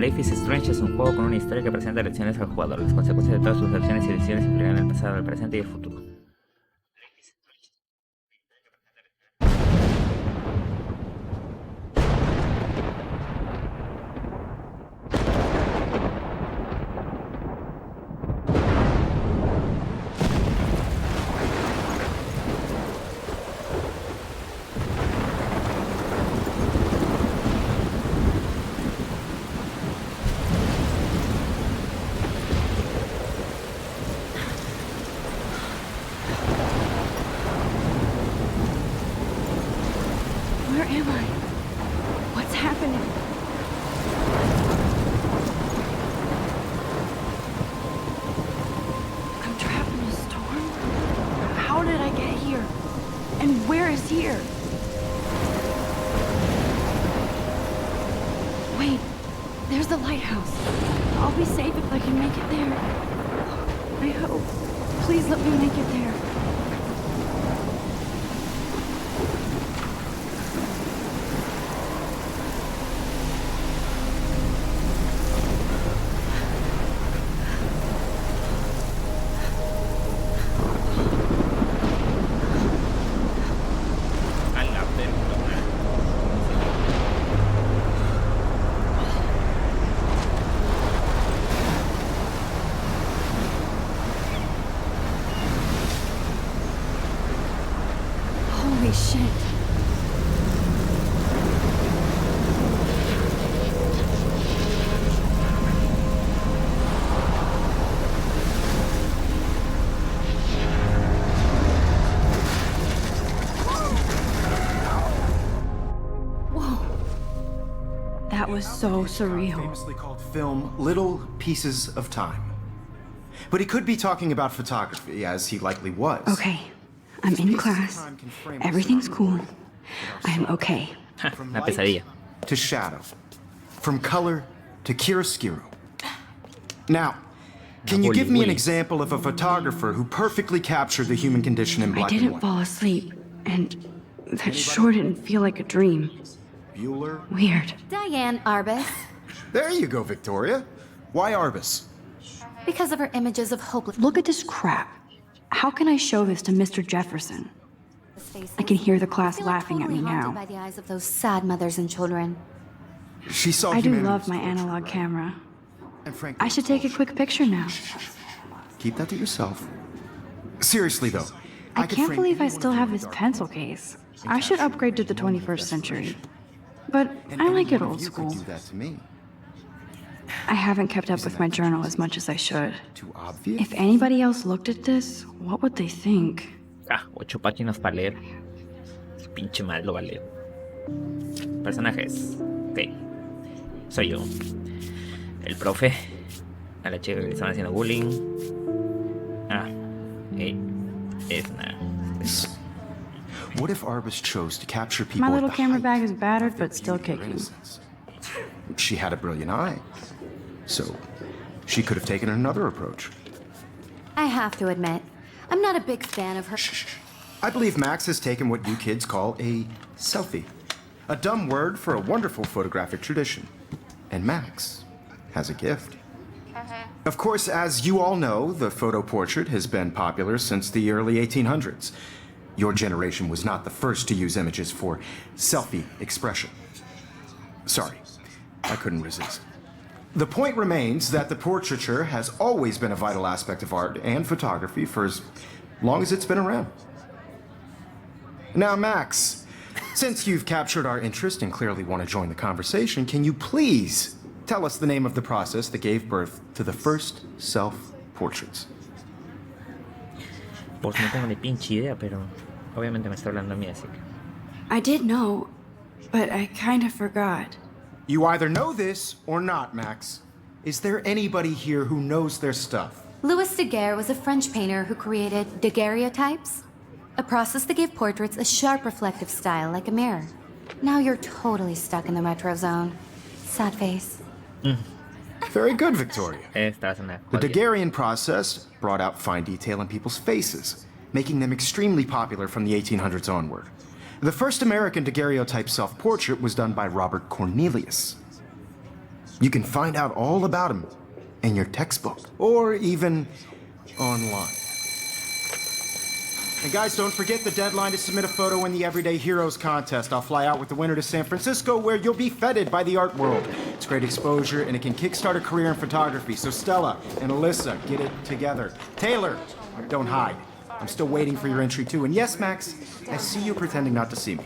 Life is Strange es un juego con una historia que presenta lecciones al jugador. Las consecuencias de todas sus acciones y decisiones implicarán el pasado, el presente y el futuro. Where am I? What's happening? I'm trapped in a storm? How did I get here? And where is here? Wait, there's the lighthouse. I'll be safe if I can make it there. I hope. Please let me make it there. A la perdona. Holy shit. Whoa. That was so surreal. Famously called film Little Pieces of Time. But he could be talking about photography, as he likely was. Okay, I'm in class. Everything's cool. I am okay. From Una light pesadilla. to shadow. From color to chiaroscuro. Now, can you give me an example of a photographer who perfectly captured the human condition in I black and didn't white? fall asleep, and that sure didn't feel like a dream. Bueller? Weird. Diane Arbus, There you go, Victoria. Why Arbus? because of her images of hopeless Look at this crap. How can I show this to Mr. Jefferson? faces. I can hear the I class feel like laughing at me totally haunted now. by the eyes of those sad mothers and children. She saw I do humanity love as my torture, analog camera. and frankly, I should take a quick picture now. keep that to yourself. Seriously, though. I could can't frame believe I any one still of have you this with our pencil photos case. and I should capture upgrade to the every moment of 21st century. desperation. But And I like any it one of old you school. could do that to me. I haven't kept up with my journal as much as I should. Too obvious? If anybody else looked at this, what would they think? Ah, 8 páginas para leer. Su pinche madre lo va a leer. Personajes. Ok. Soy yo. El profe. A la chica que le estaban haciendo bullying. Ah. Es una. What if Arbus chose to capture people My at little the camera height bag is battered of their but still beauty or kicking. innocence? She had a brilliant eye. So, she could have taken another approach. I have to admit, I'm not a big fan of her. Shh. I believe Max has taken what you kids call a selfie. A dumb word for a wonderful photographic tradition. And Max has a gift. Of course, as you all know, the photo portrait has been popular since the early 1800s. Your generation was not the first to use images for selfie expression. Sorry, I couldn't resist. The point remains that the portraiture has always been a vital aspect of art and photography for as long as it's been around. Now, Max, since you've captured our interest and clearly want to join the conversation, can you please tell us the name of the process that gave birth to the first self-portraits? Pues no tengo ni pinche idea, pero obviamente me está hablando a mí, así que. I did know, but I kind of forgot. You either know this or not, Max. Is there anybody here who knows their stuff? Louis Daguerre was a French painter who created daguerreotypes, a process that gave portraits a sharp reflective style like a mirror. Now you're totally stuck in the retro zone. Sad face. Very good, Victoria. Esta es una. The joya. Daguerrean process brought out fine detail in people's faces, making them extremely popular from the 1800s onward. The first American daguerreotype self-portrait was done by Robert Cornelius. You can find out all about him in your textbook or even online. And guys, don't forget the deadline to submit a photo in the Everyday Heroes contest. I'll fly out with the winner to San Francisco, where you'll be feted by the art world. It's great exposure, and it can kickstart a career in photography. So Stella and Alyssa, get it together. Taylor, don't hide. I'm still waiting for your entry too. And yes, Max, I see you pretending not to see me.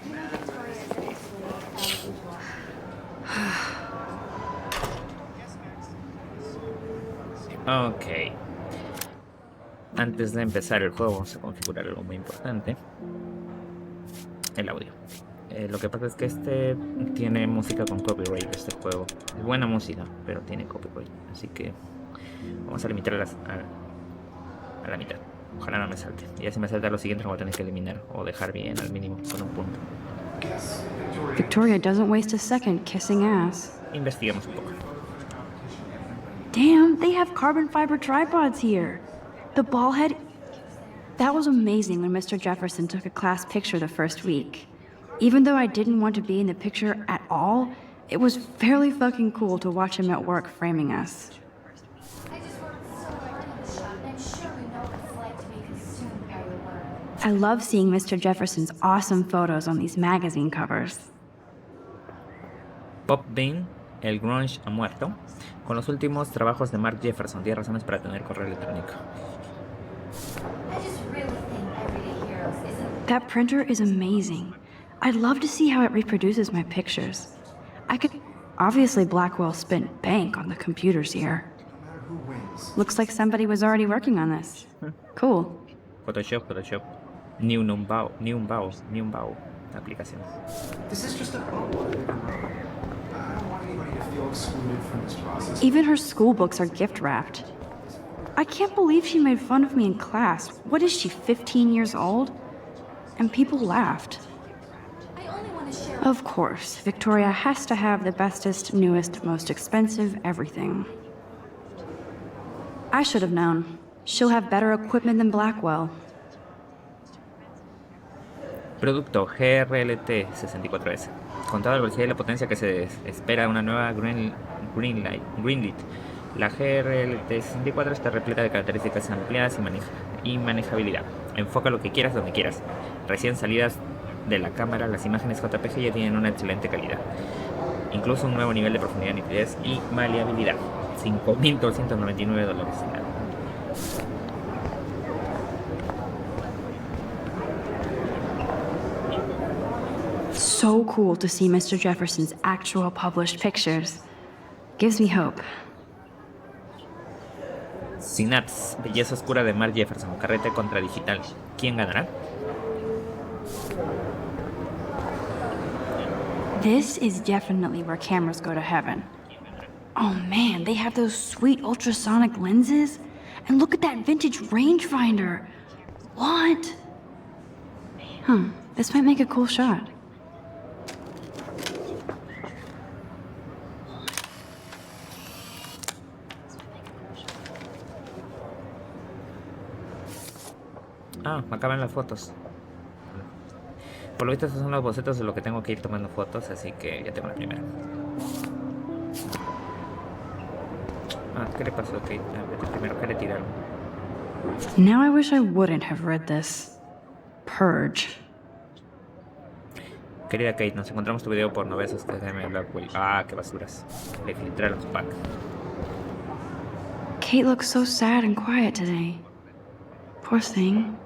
Ok. Antes de empezar el juego vamos a configurar algo muy importante. El audio. Lo que pasa es que este tiene música con copyright, este juego. Es buena música, pero tiene copyright. Así que vamos a limitar a la mitad. Ojalá no me salte. Y ya si me salta lo siguiente lo voy a tener que eliminar o dejar bien al mínimo con un punto. Victoria doesn't waste a second kissing ass. Investiguemos un poco. Damn, they have carbon fiber tripods here. The ball head... That was amazing when Mr. Jefferson took a class picture the first week. Even though I didn't want to be in the picture at all, it was fairly fucking cool to watch him at work framing us. I love seeing Mr. Jefferson's awesome photos on these magazine covers. Pop Bean, el grunge ha muerto. Con los últimos trabajos de Mark Jefferson, 10 razones para tener correo electrónico. That printer is amazing. I'd love to see how it reproduces my pictures. Obviously Blackwell spent bank on the computers here. Looks like somebody was already working on this. Cool. Photoshop. New aplicaciones. This is just a book. I don't want anybody to feel excluded from this process. Even her school books are gift wrapped. I can't believe she made fun of me in class. What is she, 15 years old? And people laughed. Of course, Victoria has to have the bestest, newest, most expensive everything. I should have known. She'll have better equipment than Blackwell. Producto GRLT 64S. Contado la velocidad y la potencia que se espera una nueva Greenlit. La GRLT 64 está repleta de características ampliadas y manejabilidad. Enfoca lo que quieras donde quieras. Recién salidas de la cámara, las imágenes JPG ya tienen una excelente calidad. Incluso un nuevo nivel de profundidad, nitidez y maleabilidad. $5,299. So cool to see Mr. Jefferson's actual published pictures. Gives me hope. Synapse, belleza oscura de Mark Jefferson, carrete contra digital. ¿Quién ganará? This is definitely where cameras go to heaven. Oh man, they have those sweet ultrasonic lenses. And look at that vintage rangefinder. What? This might make a cool shot. Ah, me acaban las fotos. Por lo visto estos son los bocetos de lo que tengo que ir tomando fotos, así que ya tengo la primera. Ah, ¿qué le pasó? Ok, primero que retiraron. Now I wish I wouldn't have read this. Purge. Querida Kate, nos encontramos tu video porno, besos de Blackwell. Ah, qué basuras. Le filtré los packs. Kate looks so sad and quiet today. Poor thing.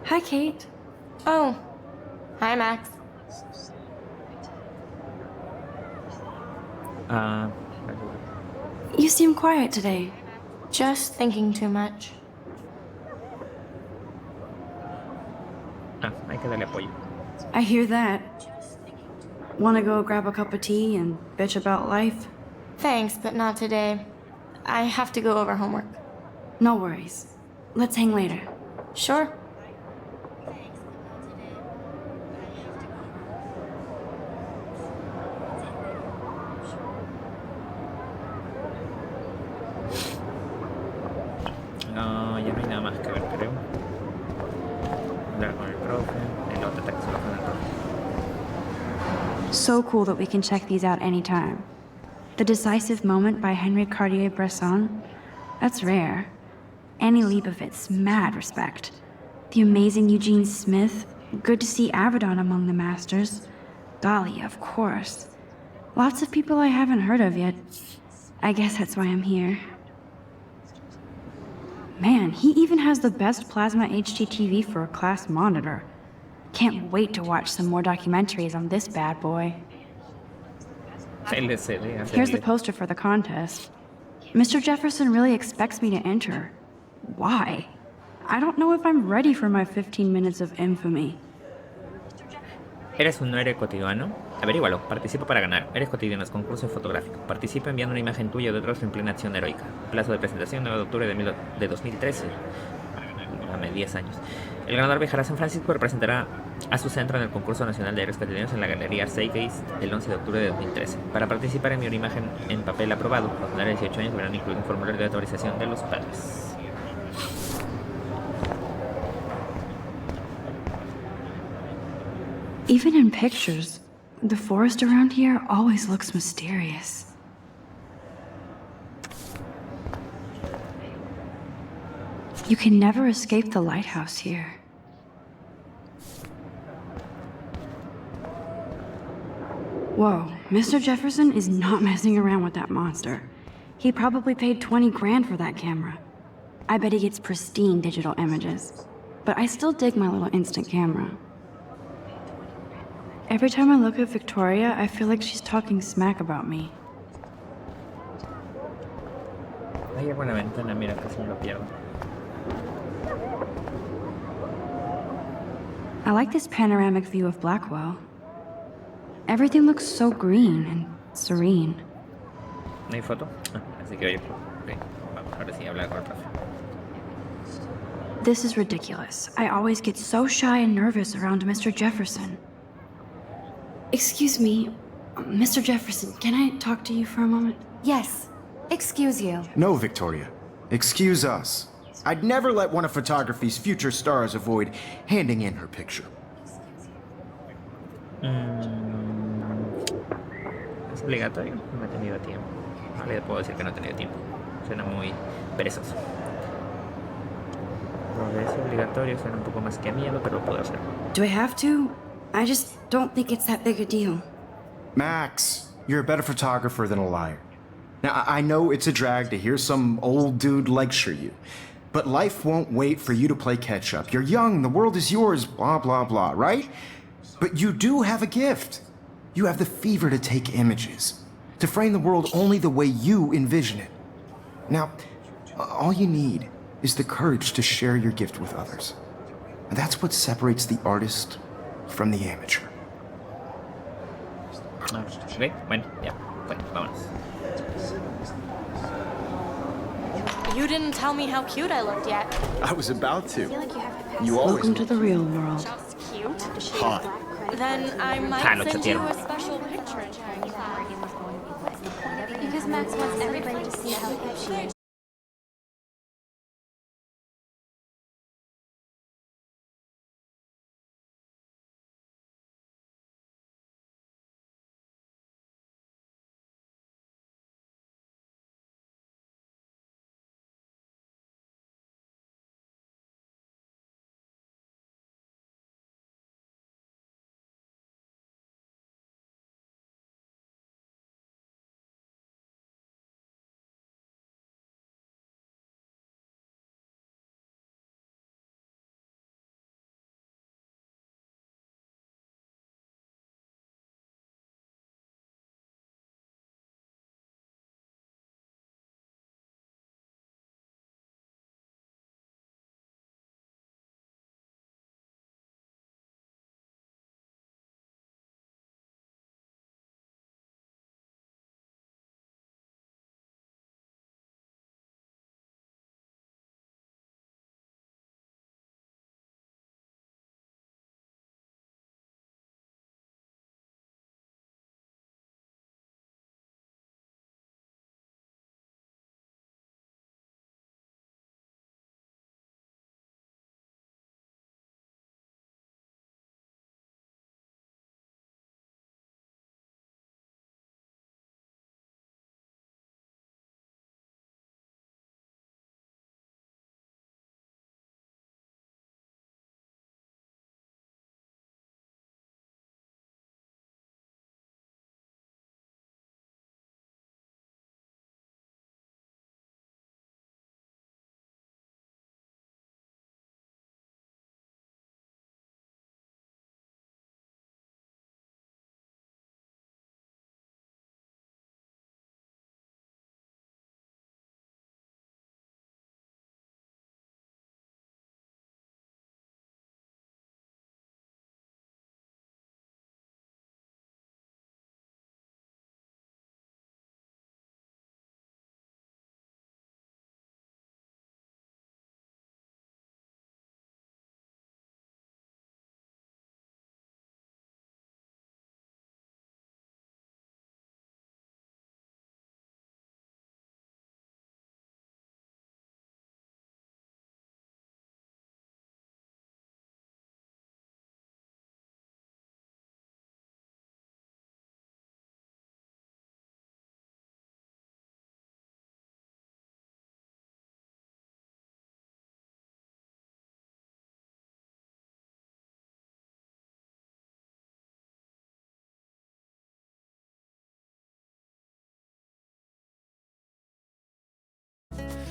Hi, Kate. Oh, hi, Max. You seem quiet today. Just thinking too much. Ah, hay que darle apoyo. I hear that. Wanna go grab a cup of tea and bitch about life? Thanks, but not today. I have to go over homework. No worries. Let's hang later. Sure. No, ya no hay nada más que ver, creo. Hablar con el profe. El otro ataque solo con el profe. So cool that we can check these out anytime. The Decisive Moment by Henry Cartier-Bresson? That's rare. Annie Leibovitz, mad respect. The amazing Eugene Smith, good to see Avedon among the masters. Golly, of course. Lots of people I haven't heard of yet. I guess that's why I'm here. Man, he even has the best plasma HDTV for a class monitor. Can't wait to watch some more documentaries on this bad boy. Here's the poster for the contest. Mr. Jefferson really expects me to enter. Why? I don't know if I'm ready for my 15 minutes of infamy. ¿Eres un no héroe cotidiano? Averígualo. Participa para ganar. Eres cotidianos. Concurso fotográfico. Participa enviando una imagen tuya o de otros en plena acción heroica. Plazo de presentación 9 de octubre de 2013. Dame 10 años. El ganador viajará a San Francisco y representará a su centro en el concurso nacional de héroes cotidianos en la galería Zeitgeist el 11 de octubre de 2013. Para participar enviar una imagen en papel aprobado. Los menores de 18 años deberán incluir un formulario de autorización de los padres. Even in pictures, the forest around here always looks mysterious. You can never escape the lighthouse here. Whoa, Mr. Jefferson is not messing around with that monster. He probably paid 20 grand for that camera. I bet he gets pristine digital images. But I still dig my little instant camera. Every time I look at Victoria, I feel like she's talking smack about me. Hay alguna ventana, mira, casi me lo pierdo. I like this panoramic view of Blackwell. Everything looks so green and serene. ¿No hay foto? Ah, así que oye. Ok, vamos, ahora sí, hablar con el profe. This is ridiculous. I always get so shy and nervous around Mr. Jefferson. Excuse me, Mr. Jefferson, can I talk to you for a moment? Yes. Excuse you. No, Victoria. Excuse us. I'd never let one of photography's future stars avoid handing in her picture. ¿Es obligatorio? No he tenido tiempo. No le puedo decir que no he tenido tiempo. Suena muy perezoso. Lo de es obligatorio suena un poco más que a miedo, pero lo puedo hacer. Do I have to? I just don't think it's that big a deal. Max, you're a better photographer than a liar. Now, I know it's a drag to hear some old dude lecture you, but life won't wait for you to play catch-up. You're young, the world is yours, blah, blah, blah, right? But you do have a gift. You have the fever to take images, to frame the world only the way you envision it. Now, all you need is the courage to share your gift with others. And that's what separates the artist from the amateur. Ok, bueno, ya. Bueno, vámonos. You didn't tell me how cute I looked yet. I was about to. You You always Welcome to the real world. just cute. hot. Then I might lo send you chatearon. a special picture. Because Max wants everybody to see how cute she is.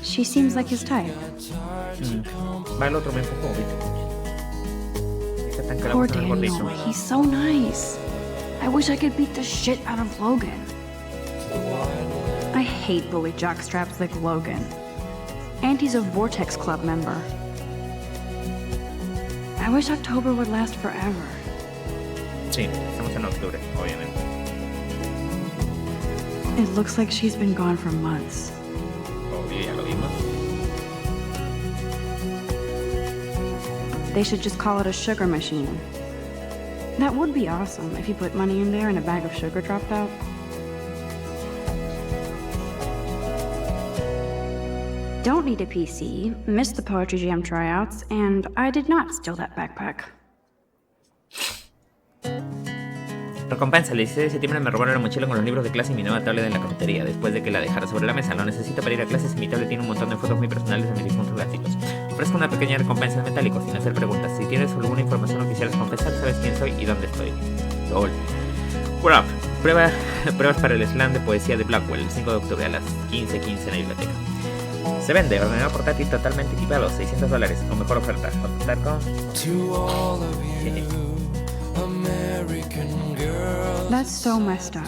She seems like his type. Va el otro, me enfocó, ¿viste? Está tan Poor calabozo en el Daniel, gordito. he's so nice. I wish I could beat the shit out of Logan. I hate bully jockstraps like Logan. And he's a Vortex Club member. I wish October would last forever. Sí, estamos en octubre, obviamente. It looks like she's been gone for months. Obvio, ya lo vimos. They should just call it a sugar machine. That would be awesome if you put money in there and a bag of sugar dropped out. Don't need a PC, missed the Poetry Jam tryouts, and I did not steal that backpack. Recompensa, el 16 de septiembre me robaron la mochila con los libros de clase y mi nueva tablet en la cafetería. Después de que la dejara sobre la mesa, lo necesito para ir a clases y mi tablet tiene un montón de fotos muy personales de mis difuntos gatitos. Ofrezco una pequeña recompensa en metálico sin hacer preguntas. Si tienes alguna información o quisieras confesar, sabes quién soy y dónde estoy. LOL. What up? Pruebas para el slam de poesía de Blackwell, el 5 de octubre a las 15:15 en la biblioteca. Se vende, ordenador portátil totalmente equipado, $600 o mejor oferta. Contactar con... That's so messed up.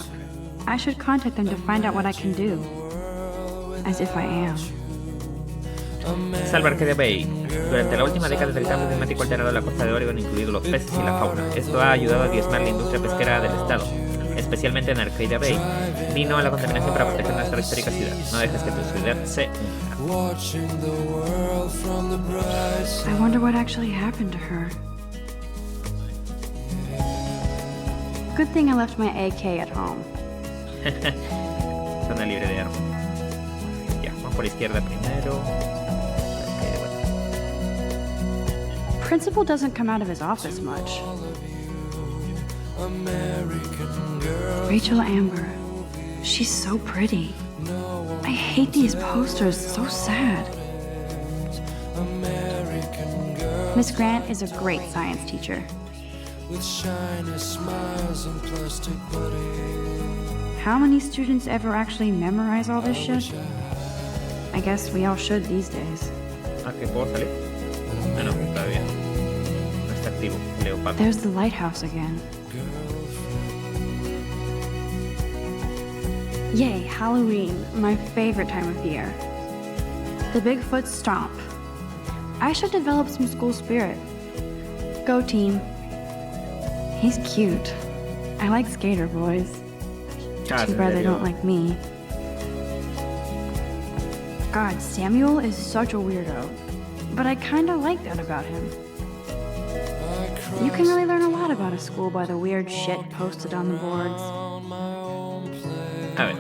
I should contact them to find out what I can do. As if I am. Salvar que de Bay. Durante la última década el cambio climático ha alterado la costa de Oregon, incluidos los peces y la fauna. Esto ha ayudado a diezmar la industria pesquera del estado, especialmente en Arcadia Bay. Vino a la contaminación para proteger nuestra histórica ciudad. No dejes que tu ciudad se hunda. I wonder what actually happened to her. Good thing I left my AK at home. Zona libre de armas. Ya, vamos por la izquierda primero. Principal doesn't come out of his office much. Rachel Amber. She's so pretty. I hate these posters, so sad. Miss Grant is a great science teacher. How many students ever actually memorize all this shit? I guess we all should these days. ¿A qué puedo salir? Ah, no, todavía. No está activo. Leo Paco. There's the lighthouse again. Yay, Halloween, my favorite time of year. The Bigfoot Stomp. I should develop some school spirit. Go team. He's cute. I like skater boys. Too bad they don't like me. God, Samuel is such a weirdo. But I kinda like that about him. You can really learn a lot about a school by the weird shit posted on the boards. A ver,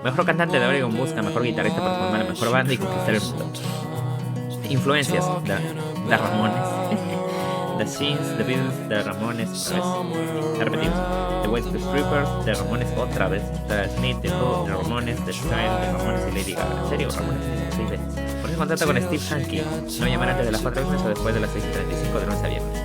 mejor cantante de Oregon busca mejor guitarrista para formar la mejor banda y conquistar el mundo. Influencias: The Ramones, The Shins, The Beatles, The Ramones, otra vez. Repetimos: The White Strippers, The Ramones otra vez, The Smith, The Who, The Ramones, The Style, The Ramones y Lady Gaga. ¿En serio? Ramones 6 veces. Ponte en contacto con Steve Hanke. No llamar antes de las 4 o después de las 6:35 de lunes a viernes.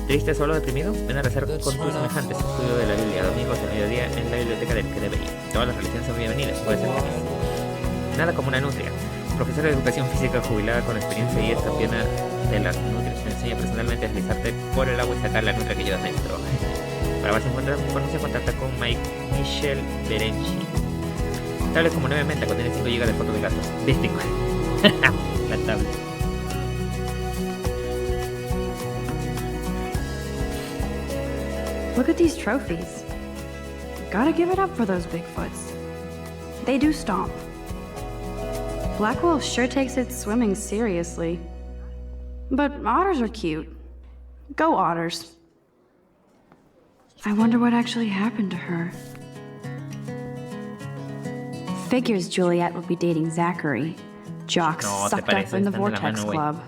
¿Triste, solo, deprimido? Ven a rezar con tus semejantes. Estudio de la Biblia, domingos al mediodía en la biblioteca del que debe ir. Todas las religiones son bienvenidas, puede ser feliz. Nada como una nutria. Profesora de educación física jubilada con experiencia y esta pierna de las nutrias. Te enseña personalmente a deslizarte por el agua y sacar la nutria que llevas dentro. Para más información, contacta con Michel Berenchi. Tablet como 9 menta, contiene 5 GB de fotos de gatos. ¿Viste? La tablet. Look at these trophies. Gotta give it up for those Bigfoots. They do stomp. Blackwell sure takes its swimming seriously. But otters are cute. Go otters. I wonder what actually happened to her. Figures Juliet would be dating Zachary. Jocks sucked up in the Vortex Club.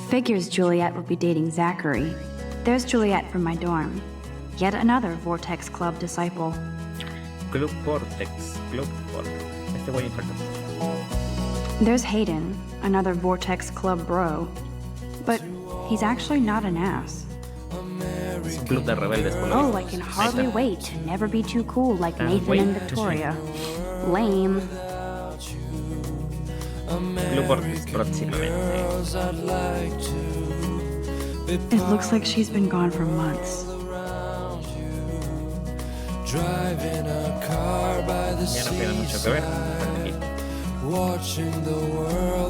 Figures Juliet would be dating Zachary. There's Juliet from my dorm. Yet another Vortex Club disciple. Club Vortex. Este voy a infartar. There's Hayden, another Vortex Club bro. But he's actually not an ass. Es un club de rebeldes, por lo Oh, visto. I can hardly wait to never be too cool like Nathan and Victoria. Lame. próximamente. It looks like she's been gone for months. Ya no queda mucho que ver.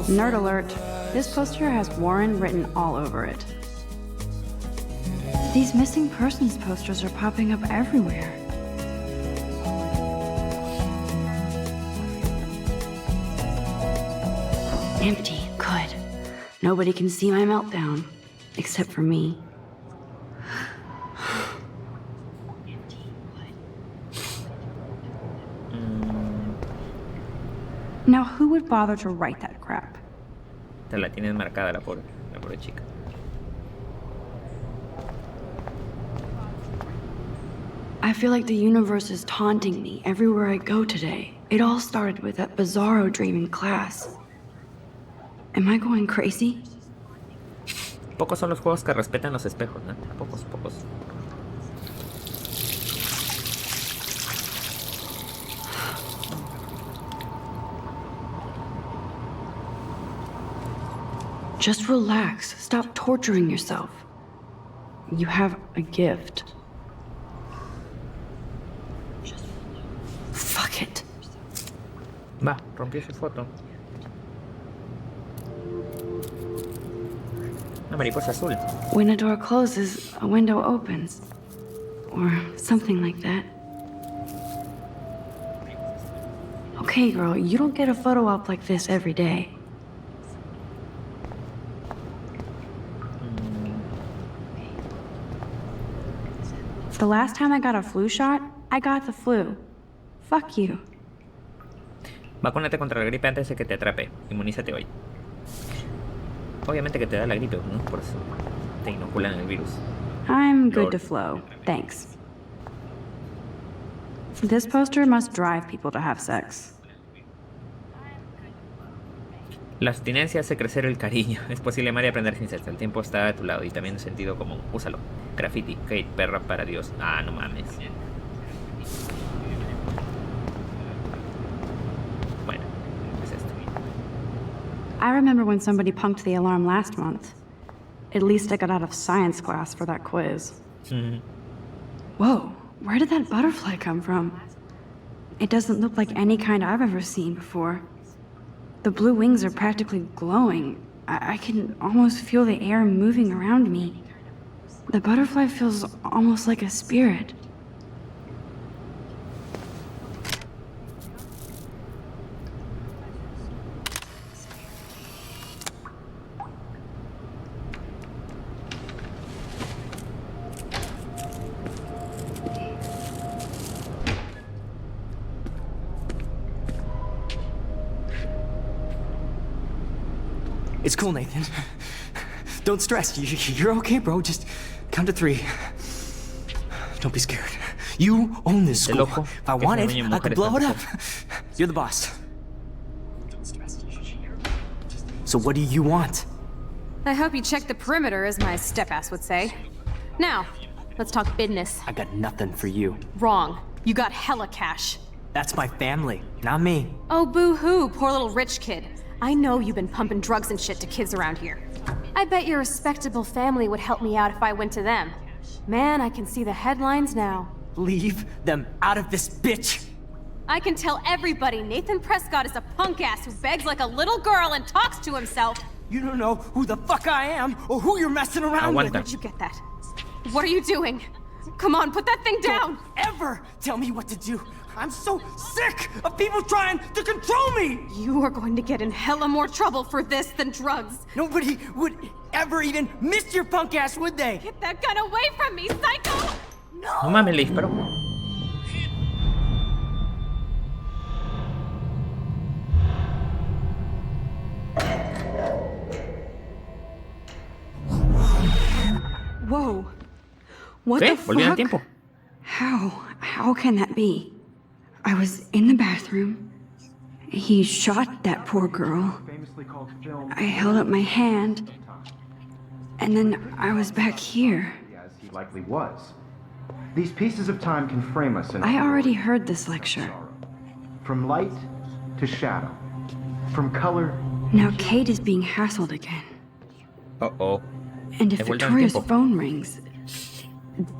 Nerd alert. This poster has Warren written all over it. These missing persons posters are popping up everywhere. Empty. Good. Nobody can see my meltdown. Except for me. Now, who would bother to write that crap? Te la tienes marcada la pobre chica. I feel like the universe is taunting me everywhere I go today. It all started with that bizarro dream in class. Am I going crazy? Pocos son los juegos que respetan los espejos, ¿no? Pocos. Just relax. Stop torturing yourself. You have a gift. Fuck it. Va, rompió su foto. Una mariposa azul. When a door closes, a window opens. Or something like that. Okay, girl, you don't get a photo op like this every day. The last time I got a flu shot, I got the flu. Fuck you. Vacúnate contra la gripe antes de que te atrape. Inmunízate hoy. Obviamente que te da la gripe, ¿no? Por eso te inoculan el virus. I'm good to flow. Thanks. This poster must drive people to have sex. La abstinencia hace crecer el cariño. Es posible amar y aprender sin sexo. El tiempo está a tu lado y también un sentido común. Úsalo. Graffiti. Kate, perra para Dios. Ah, no mames. Bueno, es esto. I remember when somebody punked the alarm last month. At least I got out of science class for that quiz. Whoa, where did that butterfly come from? It doesn't look like any kind I've ever seen before. The blue wings are practically glowing. I can almost feel the air moving around me. The butterfly feels almost like a spirit. It's cool, Nathan. Don't stress. You're okay, bro. Just count to 3. Don't be scared. You own this school. If I wanted, I could blow it up. You're the boss. Don't stress. So what do you want? I hope you checked the perimeter, as my step-ass would say. Now, let's talk business. I got nothing for you. Wrong. You got hella cash. That's my family, not me. Oh, boo-hoo, poor little rich kid. I know you've been pumping drugs and shit to kids around here. I bet your respectable family would help me out if I went to them. Man, I can see the headlines now. Leave them out of this bitch! I can tell everybody Nathan Prescott is a punk ass who begs like a little girl and talks to himself. You don't know who the fuck I am or who you're messing around with. Where'd you get that? What are you doing? Come on, put that thing down! Don't ever tell me what to do! I'm so sick of people trying to control me! You are going to get in hella more trouble for this than drugs. Nobody would ever even miss your punk ass, would they? Get that gun away from me, psycho! No mames, le disparó. Whoa. What ¿Qué? the Volví al fuck? tiempo. How can that be? I was in the bathroom. He shot that poor girl. I held up my hand. And then I was back here. As he likely was. These pieces of time can frame us in I already heard this lecture. From light to shadow. From color Now Kate is being hassled again. Oh. And if He vuelto al Victoria's tiempo. phone rings,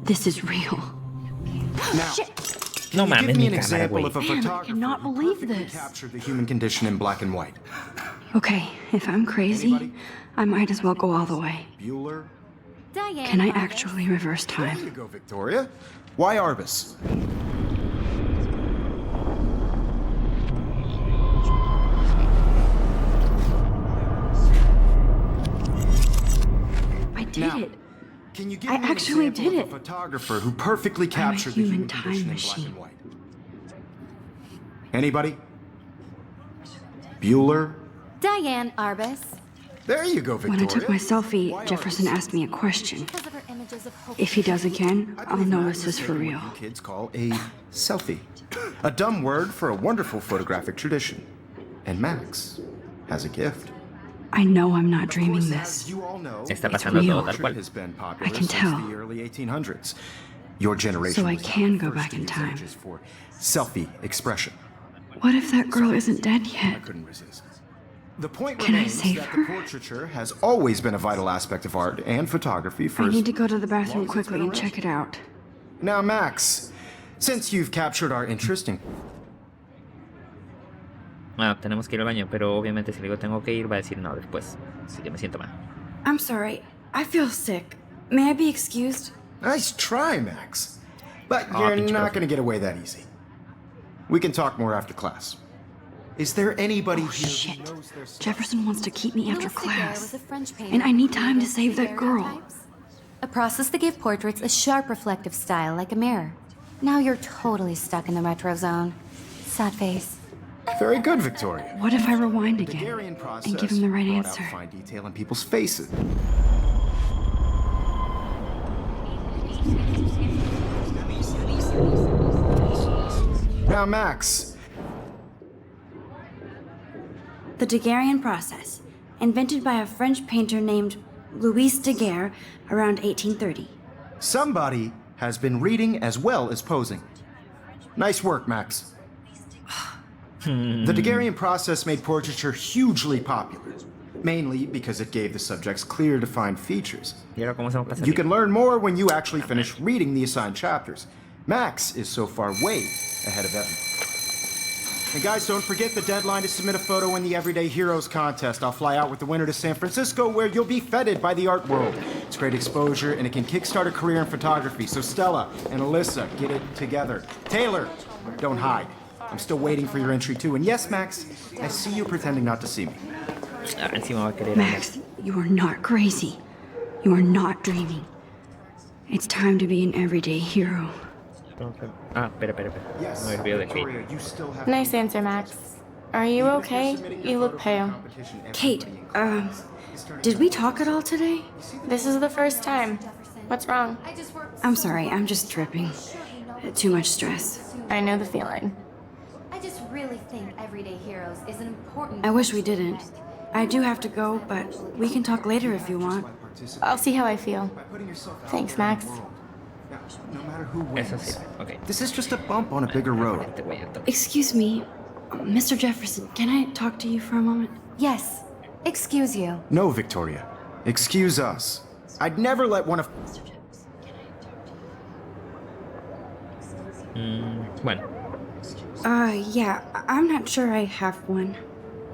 this is real. Now, No can you mames, give me mi an cámara, example güey. of a Man, I photographer cannot who believe perfectly this. captured the human condition in black and white? Okay, if I'm crazy, Anybody? I might as well go all the way. Bueller? Diane. Can I Arbus. actually reverse There you time? go, Victoria. Why Arbus? I did Now, it. Can you give I me an actually example did of a it. photographer who perfectly captured the human human time condition in black machine. and white? Anybody? Bueller? Diane Arbus. There you go, When Victoria. I took my selfie, Why Jefferson Arbus? asked me a question. Because of her images of hope. If he does again, I I'll believe know Max this has is for taken real. what you kids call a selfie. A dumb word for a wonderful photographic tradition. And Max has a gift. I know I'm not Of dreaming course, this. as you all know, It's Está pasando real. todo tal cual. has been popular I can since tell. the early 1800s. Your generation So I was not can the go first back to in use time. images for selfie expression. What if that girl isn't dead I yet? couldn't resist. The point Can I remains save that her? the portraiture has always been a vital aspect of art and photography for I as need to go to the long bathroom as it's quickly been and check around. it out. Now, Max, since you've captured our interest in Tenemos que ir al baño, pero obviamente si le digo tengo que ir, va a decir no después. Así que me siento mal. I'm sorry. I feel sick. May I be excused? Nice try, Max. But Aw, you're pinche not profe. going to get away that easy. We can talk more after class. Is there anybody Oh, here shit. who knows their stuff? Jefferson wants to keep me after Louis Daguerre class. was a French painter And I need who time to created save that girl. daguerreotypes, a process that gave portraits a sharp reflective style like a mirror. Now you're totally stuck in the retro zone. Sad face. Very good, Victoria. What if I rewind The again Daguerrean process and give him the right brought answer? out fine detail in people's faces. Now, Max, The Daguerrean process, invented by a French painter named Louis Daguerre around 1830. somebody has been reading as well as posing. Nice work, Max. The Daguerrean process made portraiture hugely popular, mainly because it gave the subjects clear, defined features. ¿Y ahora cómo hacemos para You salir? can learn more when you actually finish reading the assigned chapters. Max is so far way ahead of everyone. And guys, don't forget the deadline to submit a photo in the Everyday Heroes contest. I'll fly out with the winner to San Francisco, where you'll be feted by the art world. It's great exposure, and it can kickstart a career in photography. So Stella and Alyssa, get it together. Taylor, don't hide. I'm still waiting for your entry too. And yes, Max, I see you pretending not to see me. Encima va a querer Max, you are not crazy. You are not dreaming. It's time to be an everyday hero. Espera. Yes, Me olvido de Kate. Victoria, you still have Nice answer, Max. Are you okay? You look pale. Kate, did we talk at all today? This is the first time. What's wrong? I'm sorry, I'm just tripping. Too much stress. I know the feeling. I just really think Everyday Heroes is an important. I wish we didn't. I do have to go, but we can talk later if you want. I'll see how I feel. Thanks, Max. No matter who Eso wins. sí, ok. This is just a bump on a bigger road. Te voy a tocar. Excuse me, Mr. Jefferson, can I talk to you for a moment? Yes. Excuse you. No, Victoria. Excuse us. I'd never let one of... Bueno, Yeah, I'm not sure I have one.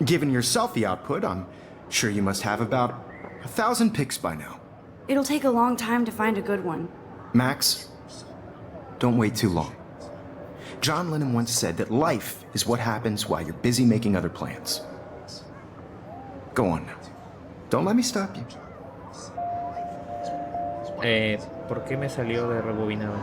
Given your selfie output, I'm sure you must have about 1,000 pics by now. It'll take a long time to find a good one. Max, don't wait too long. John Lennon once said that life is what happens while you're busy making other plans. Go on now. Don't let me stop you. ¿por qué me salió de rebobinado?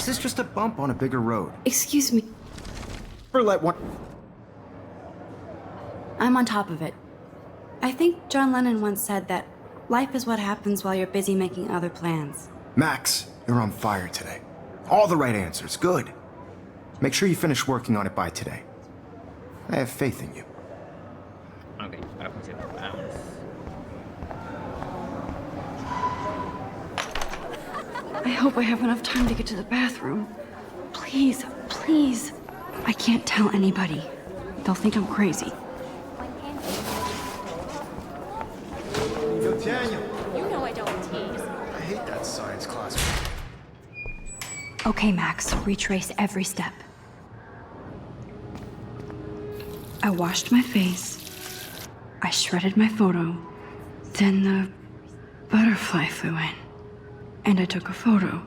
This is just a bump on a bigger road. Excuse me. Or let one... I'm on top of it. I think John Lennon once said that life is what happens while you're busy making other plans. Max, you're on fire today. All the right answers. Good. Make sure you finish working on it by today. I have faith in you. Ok, ahora funciona. Vamos. I hope I have enough time to get to the bathroom. Please, please. I can't tell anybody. They'll think I'm crazy. Yo, Daniel. You know I don't tease. I hate that science class. Okay, Max, retrace every step. I washed my face. I shredded my photo. Then the butterfly flew in. And I took a photo.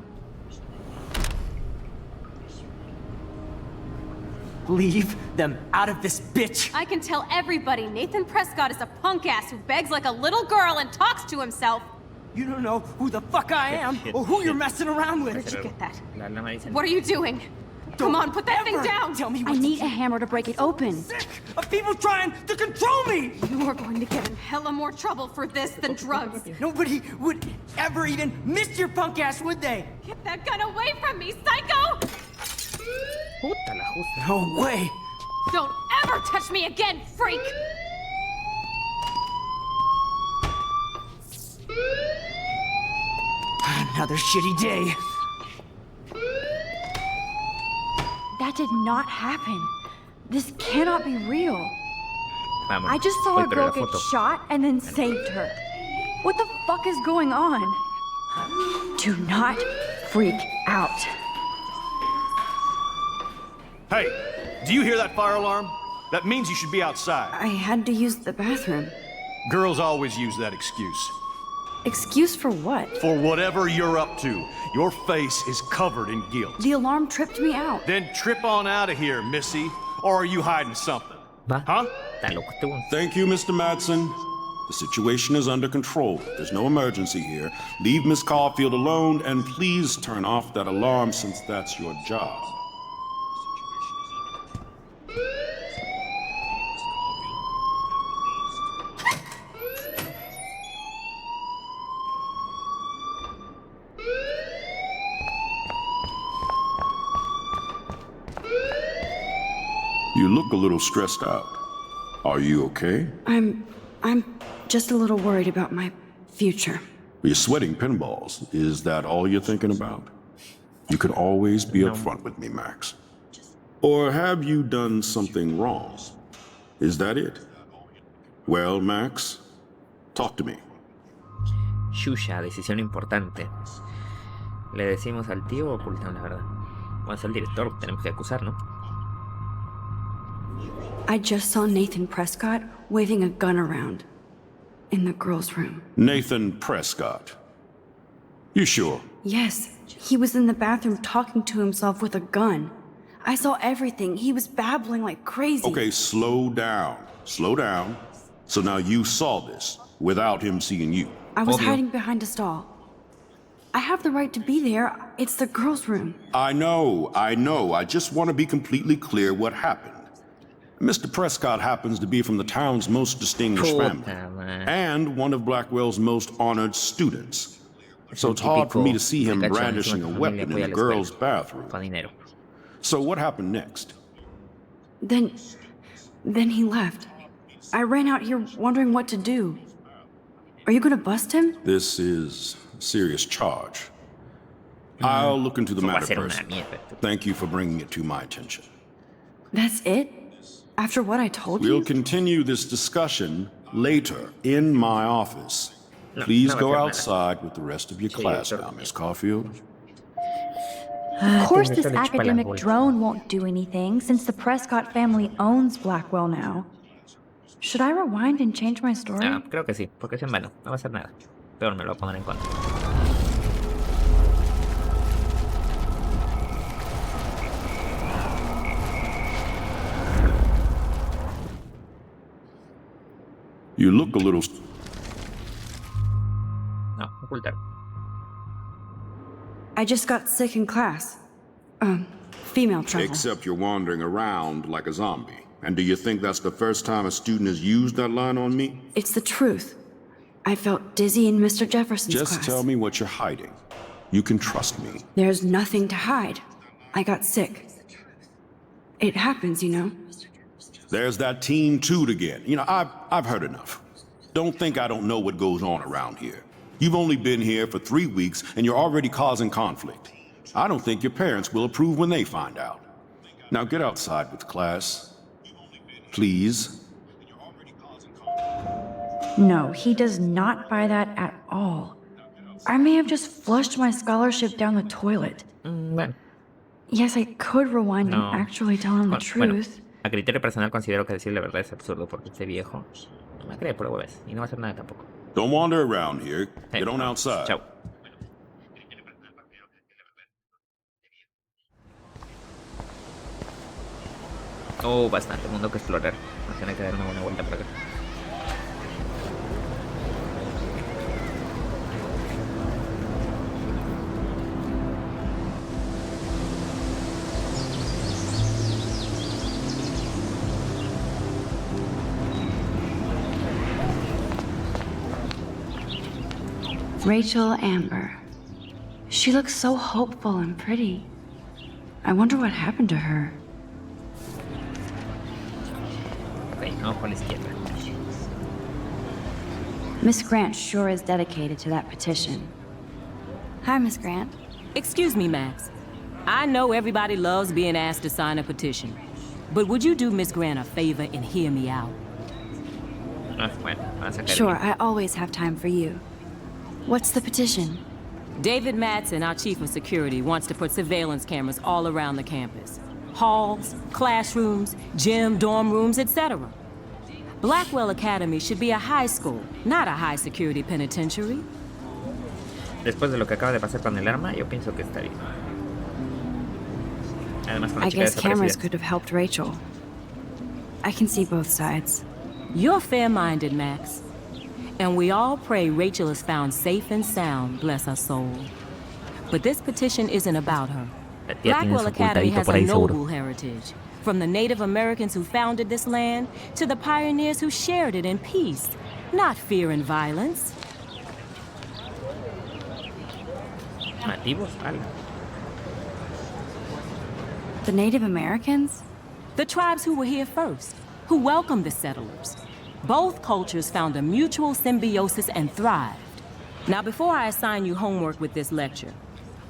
Leave them out of this bitch! I can tell everybody Nathan Prescott is a punk ass who begs like a little girl and talks to himself. You don't know who the fuck I am or who you're messing around with. Where'd you get that? La Marisa. What are you doing? Come on, put that thing Ever down! Tell me what I to need do. a hammer to break it open. Sick of people trying to control me! You are going to get in hella more trouble for this than drugs. Nobody would ever even miss your punk ass, would they? Get that gun away from me, psycho! Puta la justa. No way! Don't ever touch me again, freak! Another shitty day. That did not happen. This cannot be real. Vamos. I just saw Uy, a pero girl la get foto. shot and then saved her. What the fuck is going on? Do not freak out. Hey, do you hear that fire alarm? That means you should be outside. I had to use the bathroom. Girls always use that excuse. Excuse for what? For whatever you're up to, your face is covered in guilt. The alarm tripped me out. Then trip on out of here, missy. Or are you hiding something? Va. Huh? Está loco tú. Thank you, Mr. Madsen. The situation is under control. There's no emergency here. Leave Miss Caulfield alone, and please turn off that alarm since that's your job. You look a little stressed out. Are you okay? I'm just a little worried about my future. You're sweating pinballs. Is that all you're thinking about? You can always be upfront with me, Max. Or have you done something wrong? Is that it? Well, Max, talk to me. Shusha, decisión importante. ¿Le decimos al tío o ocultamos la verdad? Bueno, es el director, tenemos que acusar, ¿no? I just saw Nathan Prescott waving a gun around in the girls' room. Nathan Prescott. You sure? Yes, he was in the bathroom talking to himself with a gun. I saw everything. He was babbling like crazy. Okay, slow down. Slow down. So now you saw this without him seeing you. I was Obvio. hiding behind a stall. I have the right to be there. It's the girls' room. I know. I just want to be completely clear what happened. Mr. Prescott happens to be from the town's most distinguished family, Puta madre. and one of Blackwell's most honored students. So it's hard for me to see him MrCachorro, brandishing a encima su weapon familia in the apoya la girls' escuela. bathroom. Con dinero. So what happened next? Then he left. I ran out here wondering what to do. Are you gonna bust him? This is a serious charge. I'll look into the Eso va a matter ser una personally. mierda. Thank you for bringing it to my attention. That's it? After what I told We'll you? continue this discussion later in my office. Please no go va a hacer nada. outside with the rest of your class doctor. now, Miss Caulfield. Of course, Tengo this que echarle chupa las academic bolas. drone won't do anything since the Prescott family owns Blackwell now. Should I rewind and change my story? Ah, creo que sí, porque es en vano. No va a hacer nada. Pero me lo voy a poner en contra. You look a little... No, ocultar. I just got sick in class. Female trouble. Except you're wandering around like a zombie. And do you think that's the first time a student has used that line on me? It's the truth. I felt dizzy in Mr. Jefferson's class. Just tell me what you're hiding. You can trust me. There's nothing to hide. I got sick. It happens, you know. There's that teen toot again. You know, I've heard enough. Don't think I don't know what goes on around here. You've only been here for 3 weeks and you're already causing conflict. I don't think your parents will approve when they find out. Now get outside with class. Please. No, he does not buy that at all. I may have just flushed my scholarship down the toilet. Bueno. Yes, I could rewind No. and actually tell him the Bueno, truth. a criterio personal considero que decir la verdad es absurdo porque este viejo no me cree por huevos y no va a hacer nada tampoco. Don't wander around here. Hey, Get on outside. Chao. Oh, bastante mundo que explorar. Nos tiene que dar una buena vuelta por acá. Rachel Amber. She looks so hopeful and pretty. I wonder what happened to her. Ok, vamos por la izquierda. Miss Grant sure is dedicated to that petition. Hi, Miss Grant. Excuse me, Max. I know everybody loves being asked to sign a petition. But would you do Miss Grant a favor and hear me out? Bueno, vamos a sacar Sure, I always have time for you. What's the petition? David Madsen, our chief of security, wants to put surveillance cameras all around the campus. Halls, classrooms, gym, dorm rooms, etc. Blackwell Academy should be a high school, not a high-security penitentiary. Después de lo que acaba de pasar con el arma, yo pienso que está bien. Además, con la I chica guess cameras desaparecida. could have helped Rachel. I can see both sides. You're fair-minded, Max. And we all pray Rachel is found safe and sound, bless her soul. But this petition isn't about her. La tía tiene Blackwell su Academy ocultadito has por a ahí seguro. noble heritage. From the Native Americans who founded this land to the pioneers who shared it in peace, not fear and violence. Nativos, ala. The Native Americans? The tribes who were here first, who welcomed the settlers. Both cultures found a mutual symbiosis and thrived. Now, before I assign you homework with this lecture,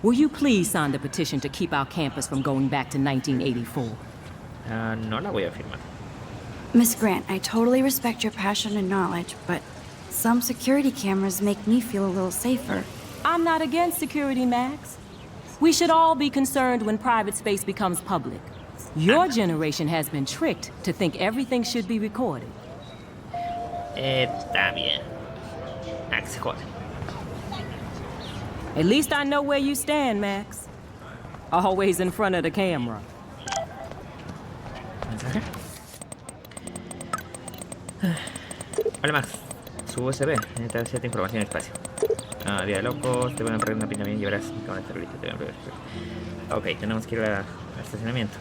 will you please sign the petition to keep our campus from going back to 1984? No la voy a firmar. Miss Grant, I totally respect your passion and knowledge, but some security cameras make me feel a little safer. I'm not against security, Max. We should all be concerned when private space becomes public. Your generation has been tricked to think everything should be recorded. Está bien. Max, jode. At least I know where you stand, Max. Always in front of the camera. ¿Mensaje? Hola Max, su USB, necesita cierta información en espacio. Día de locos, te van a perder una pinta bien y verás que van a estar listos. Ok, tenemos que ir al estacionamiento.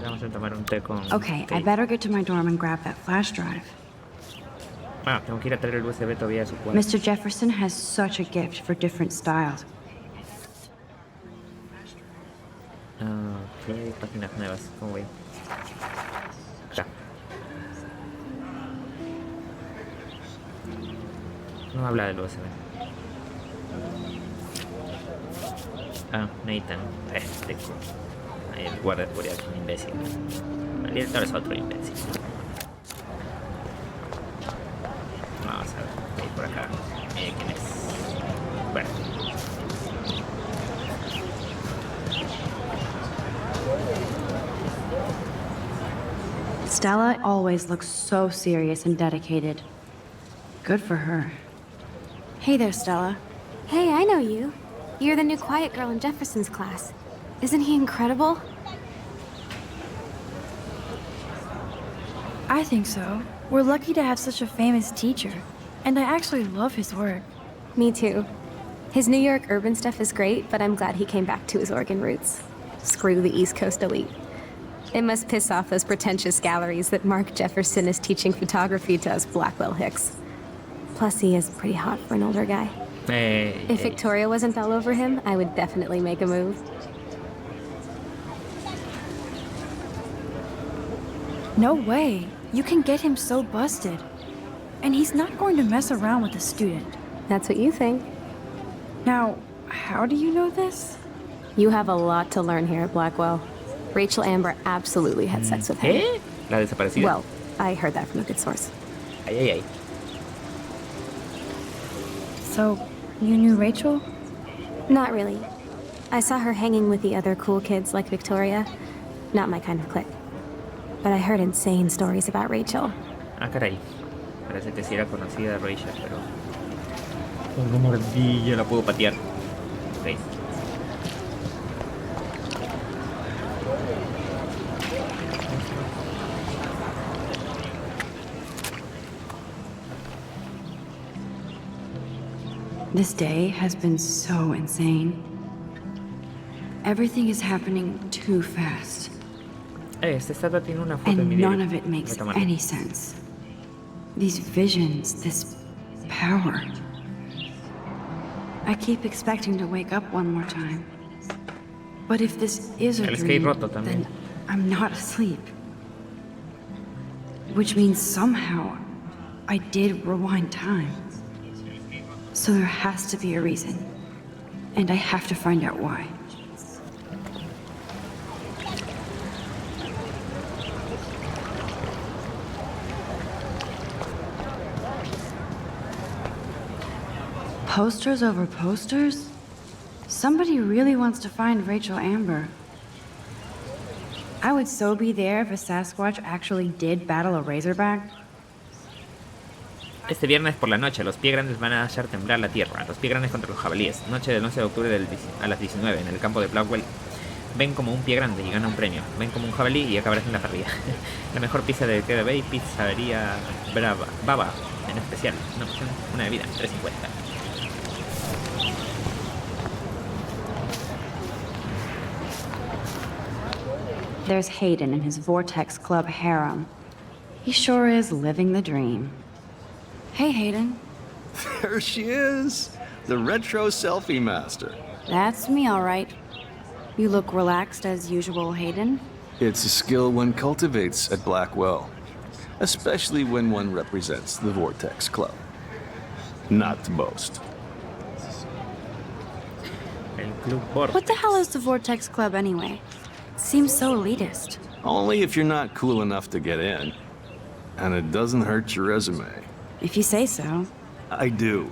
Vamos a tomar un té con... Okay, I better get to my dorm and grab that flash drive. Ah, tengo que ir a traer el USB todavía a su cuarto. Mr. Jefferson has such a gift for different styles. Ok, páginas nuevas, ¿cómo voy? Acá. No habla del USB. Nathan. Ahí el guardia de seguridad es un imbécil. El director es otro imbécil. Vamos a ver, ahí por acá. ¿Quién es? Bueno. Stella always looks so serious and dedicated. Good for her. Hey there, Stella. Hey, I know you. You're the new quiet girl in Jefferson's class. Isn't he incredible? I think so. We're lucky to have such a famous teacher. And I actually love his work. Me too. His New York urban stuff is great, but I'm glad he came back to his Oregon roots. Screw the East Coast elite. It must piss off those pretentious galleries that Mark Jefferson is teaching photography to us Blackwell Hicks. Plus, he is pretty hot for an older guy. If Victoria wasn't all over him, I would definitely make a move. No way. You can get him so busted. And he's not going to mess around with a student. That's what you think. Now, how do you know this? You have a lot to learn here at Blackwell. Rachel Amber absolutely had sex with him. La desaparecida. Well, I heard that from a good source. Ay, ay, ay. So, you knew Rachel? Not really. I saw her hanging with the other cool kids like Victoria. Not my kind of clique. But I heard insane stories about Rachel. Ah, caray. Parece que sí era conocida Rachel, pero... Una mordilla la puedo patear. Ok. This day has been so insane. Everything is happening too fast. Esta estatua tiene una foto en mi And diario. none of it makes any sense. These visions, this power. I keep expecting to wake up one more time. But if this is a El skate dream, roto también. then I'm not asleep. Which means somehow I did rewind time. So there has to be a reason. And I have to find out why. Posters over posters? Somebody really wants to find Rachel Amber. I would so be there if a Sasquatch actually did battle a Razorback. Este viernes por la noche, los pie grandes van a hacer temblar la tierra. Los pie grandes contra los jabalíes. Noche del 11 de octubre a las 19 en el campo de Blackwell. Ven como un pie grande y gana un premio. Ven como un jabalí y acabarás en la parrilla. La mejor pizza de Queda Bay, pizzería Baba, en especial. Una opción, una bebida, $3.50. There's Hayden in his Vortex Club harem. He sure is living the dream. Hey, Hayden. There she is, the retro selfie master. That's me, all right. You look relaxed as usual, Hayden. It's a skill one cultivates at Blackwell, especially when one represents the Vortex Club. Not to boast. What the hell is the Vortex Club anyway? Seems so elitist. Only if you're not cool enough to get in. And it doesn't hurt your resume. If you say so. I do.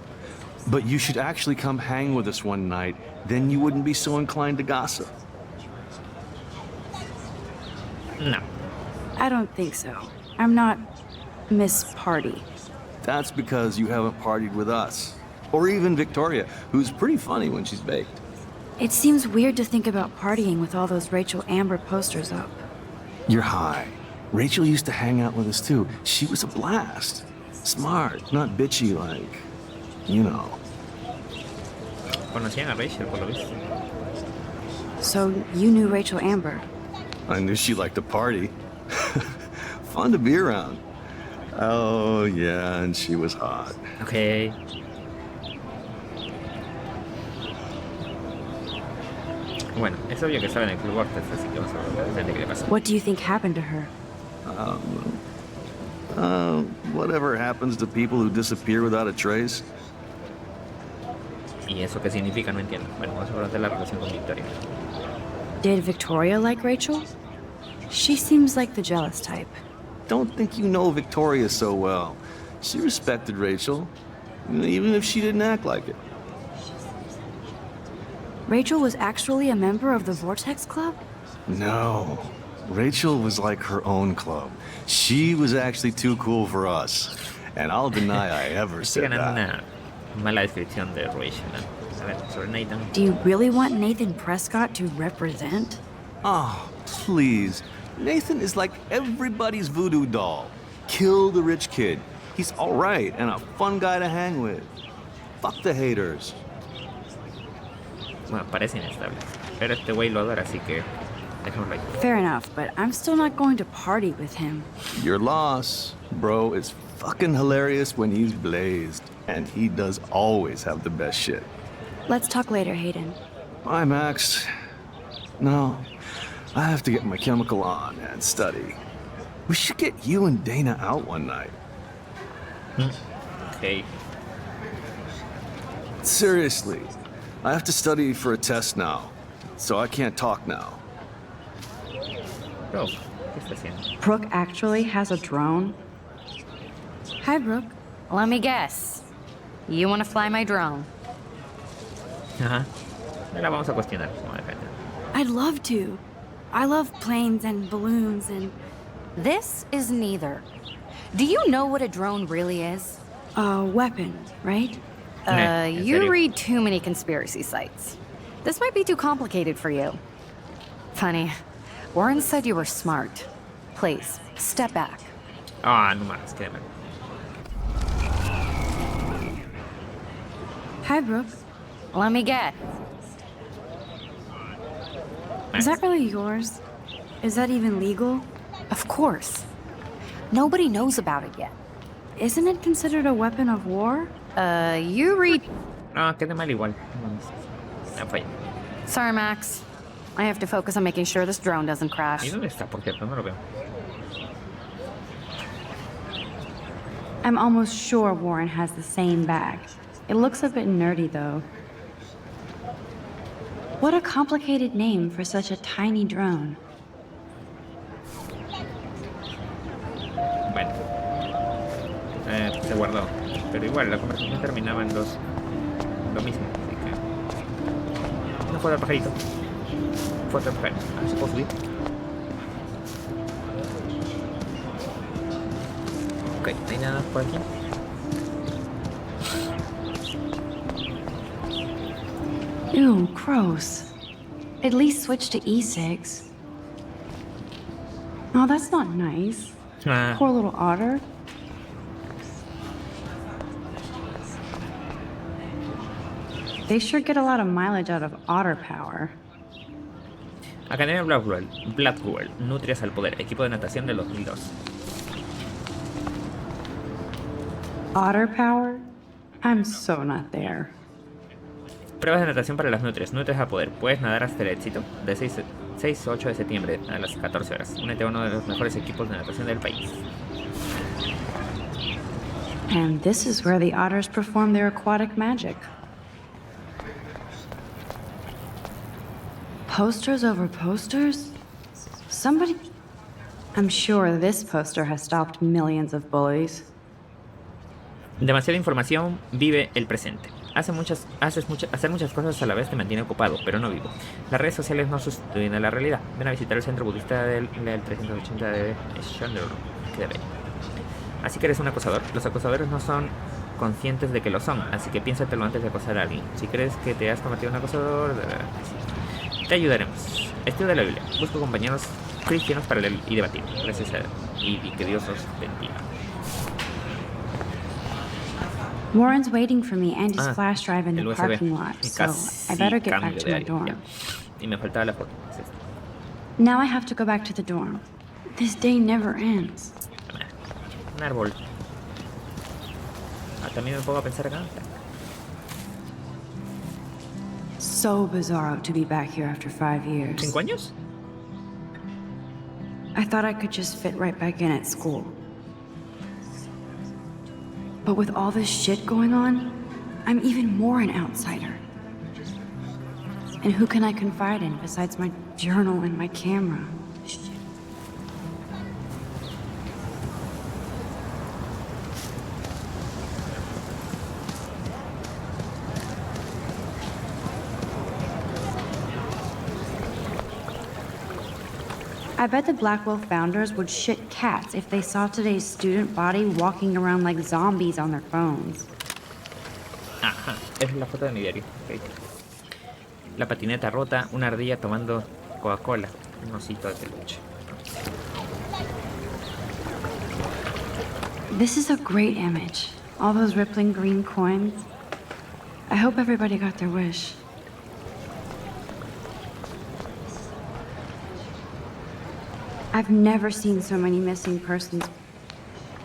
But you should actually come hang with us one night, then you wouldn't be so inclined to gossip. No. I don't think so. I'm not Miss Party. That's because you haven't partied with us. Or even Victoria, who's pretty funny when she's baked. It seems weird to think about partying with all those Rachel Amber posters up. You're high. Rachel used to hang out with us too. She was a blast. Smart, not bitchy like, you know. Conocían a Rachel, por lo visto. So you knew Rachel Amber? I knew she liked to party. Fun to be around. Oh, yeah, and she was hot. Okay. Bueno, es obvio que estaba en el Club Vortex, así que vamos a ver qué le pasa. What do you think happened to her? Whatever happens to people who disappear without a trace. ¿Y eso qué significa? No entiendo. Bueno, vamos a preguntar la relación con Victoria. Did Victoria like Rachel? She seems like the jealous type. Don't think you know Victoria so well. She respected Rachel, even if she didn't act like it. Rachel was actually a member of the Vortex Club? No. Rachel was like her own club. She was actually too cool for us. And I'll deny I ever said that. Una mala descripción de Rachel. A ver, sobre Nathan. Do you really want Nathan Prescott to represent? Oh, please. Nathan is like everybody's voodoo doll. kill the rich kid. He's all right and a fun guy to hang with. Fuck the haters. Bueno, parece inestable. Pero este güey lo adora, así que dejémoslo ahí. Fair enough, but I'm still not going to party with him. Your loss, bro, is fucking hilarious when he's blazed. And he does always have the best shit. Let's talk later, Hayden. Bye, Max. No, I have to get my chemical on and study. We should get you and Dana out one night. Okay. Seriously, I have to study for a test now, so I can't talk now. Bro, ¿qué está haciendo? Brooke actually has a drone? Hi, Brooke. Let me guess. You want to fly my drone? Ajá. No la vamos a cuestionar. Vamos a dejarla. I'd love to. I love planes and balloons and... This is neither. Do you know what a drone really is? A weapon, right? ¿En You serio? read too many conspiracy sites. This might be too complicated for you. Funny. Warren said you were smart. Please, step back. Ah, no más, qué mal. Hi, Brooke. Let me guess. Is that really yours? Is that even legal? Of course. Nobody knows about it yet. Isn't it considered a weapon of war? You read... No, queda mal igual. No mames. Ya falla. Sorry, Max. I have to focus on making sure this drone doesn't ¿Y crash. dónde está? Por cierto, no lo veo. I'm almost sure Warren has the same bag. It looks a bit nerdy, though. What a complicated name for such a tiny drone. Bueno. Se guardó. Pero igual, la conversación terminaba en lo mismo. Así que... No fue del pajarito. Fue otro pajarito. A ver si puedo subir. Ok, no hay nada por aquí. Ew, gross. At least switch to e-cigs. Oh, that's not nice. Ah, Poor little otter. They sure get a lot of mileage out of otter power. Academia Blackwell. Nutrias al poder. Equipo de natación del 2002. Otter power? I'm so not there. Pruebas de natación para las nutrias. Nutrias al poder. Puedes nadar hasta el éxito. De 6 a 8 de septiembre a las 14 horas. Únete a uno de los mejores equipos de natación del país. And this is where the otters perform their aquatic magic. Posters over posters? Somebody... I'm sure this poster has stopped millions of bullies. Demasiada información, vive el presente. Hacer muchas cosas a la vez te mantiene ocupado, pero no vivo. Las redes sociales no sustituyen a la realidad. Ven a visitar el centro budista del 380 de Shandor. Qué bello. Así que eres un acosador. Los acosadores no son conscientes de que lo son, así que piénsatelo antes de acosar a alguien. Si crees que te has convertido en un acosador, te ayudaremos. Estudia la Biblia. Busco compañeros cristianos para leer y debatir. Gracias a y que Dios os bendiga. Warren's waiting for me and his Ah, flash drive in el the USB. parking lot, so Casi I better get back cambio to de my área, dorm. ya. Y me faltaba la foto. Es esta. Now I have to go back to the dorm. This day never ends. Un árbol. Ah, también me pongo a pensar acá. So bizarro to be back here after 5 years. ¿5 años? I thought I could just fit right back in at school. But with all this shit going on, I'm even more an outsider. And who can I confide in besides my journal and my camera? I bet the Blackwell founders would shit cats if they saw today's student body walking around like zombies on their phones. Ajá, es la foto de mi diario. Okay. La patineta rota, una ardilla tomando Coca-Cola, un osito de peluche. This is a great image. All those rippling green coins. I hope everybody got their wish. I've never seen so many missing persons.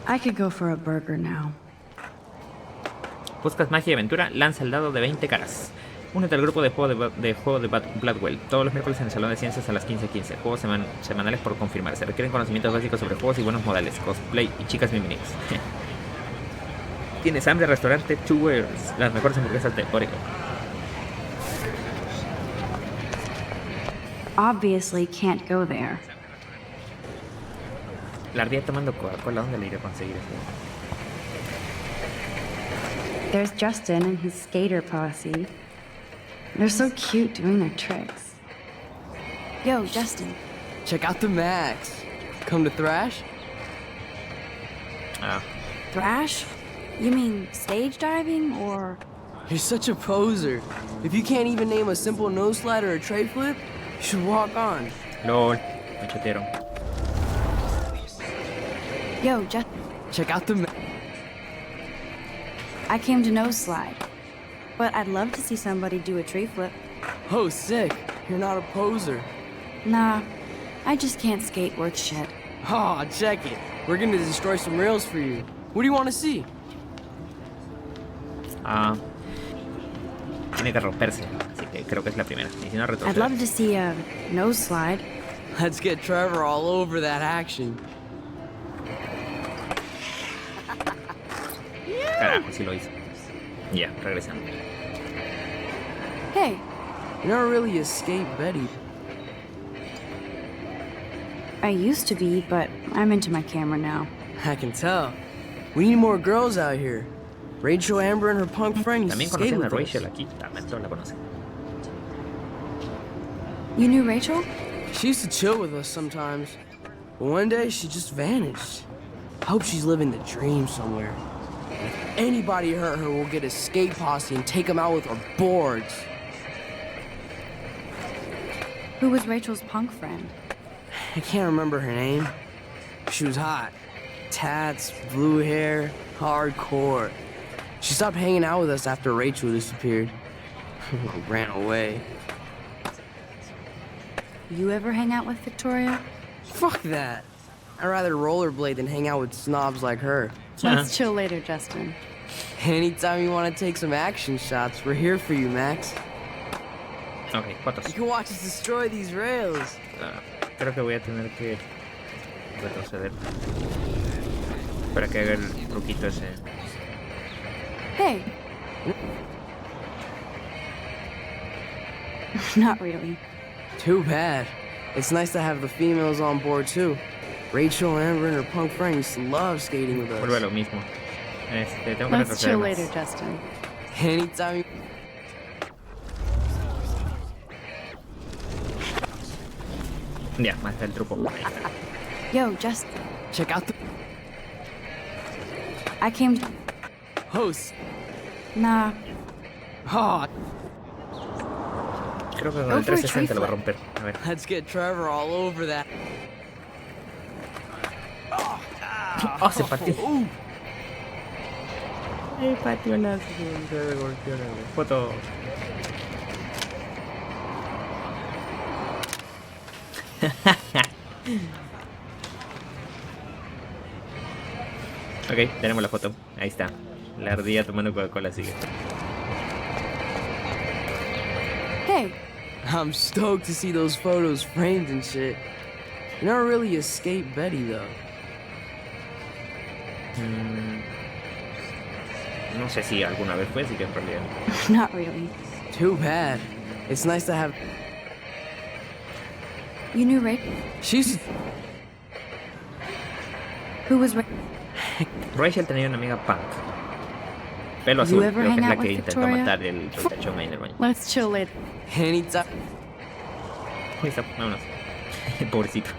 I could go for a burger now. ¿Buscas magia y aventura? Lanza el dado de 20 caras. Únete al grupo de juego de Bloodwell. Todos los miércoles en el Salón de Ciencias a las 15:15. Juegos semanales por confirmar. Se requieren conocimientos básicos sobre juegos y buenos modales. Cosplay y chicas bienvenidas. ¿Tienes hambre? Restaurante Two Worlds. Las mejores hamburguesas de Oregon. Obviously can't go there. La ardilla tomando Coca-Cola. ¿Dónde le iré a conseguir esto? There's Justin and his skater posse. They're so cute doing their tricks. Yo, Justin. Check out the Max. Come to Thrash? Ah. Thrash? You mean stage diving or... You're such a poser. If you can't even name a simple nose slide or a tray flip, you should walk on. LOL. Machetero. Yo, Justin. Check out the Max. I came to nose slide. But I'd love to see somebody do a tree flip. Oh, sick. You're not a poser. Nah, I just can't skate worth shit. Oh, check it. We're gonna destroy some rails for you. What do you want to see? Tiene que romperse, así que creo que es la primera. Y si no, retroceder. I'd love to see a nose slide. Let's get Trevor all over that action. Carajo, sí lo hizo. Ya, regresando. Hey. You're not really a skate Betty. I used to be, but I'm into my camera now. I can tell. We need more girls out here. Rachel, Amber, and her punk friend used to skate with us. También conocen a Rachel aquí. También todos la conocen. You knew Rachel? She used to chill with us sometimes. But one day, she just vanished. I hope she's living the dream somewhere. If anybody hurt her, we'll get a skate posse and take them out with our boards. Who was Rachel's punk friend? I can't remember her name. She was hot. Tats, blue hair, hardcore. She stopped hanging out with us after Rachel disappeared. Ran away. You ever hang out with Victoria? Fuck that. I'd rather rollerblade than hang out with snobs like her. Let's chill later, Justin. Anytime you want to take some action shots, we're here for you, Max. Ok, fotos. You can watch us destroy these rails. Creo que voy a tener que retroceder para que haga el truquito ese. Hey. Not really. Too bad. It's nice to have the females on board too. Rachel, Amber, and her punk friend used to love skating with us. Vuelve a lo mismo. Tengo que Let's chill retroceder later, más. Justin. Anytime you... Ya, más está el truco. Ahí está. Yo, Justin. Check out the... I came to... Host. Nah. Oh. Creo que con el 360 lo va a romper. A ver. Let's get Trevor all over that. Oh, se partió. Se partió la foto. Ok, tenemos la foto. Ahí está. La ardilla tomando Coca-Cola sigue. Hey. I'm stoked to see those photos framed and shit. You're not really a skate Betty, though. No sé si alguna vez fue, así que en realidad. Not really. Too bad. It's nice to have... You knew Rachel? She's... Who was Rachel? Rachel tenía una amiga punk. Pelo azul, ever creo que hang es la out que with intentó Victoria? matar el rotachón ahí en el baño. Let's chill later. Anytime... Ahí está, vámonos. Pobrecito.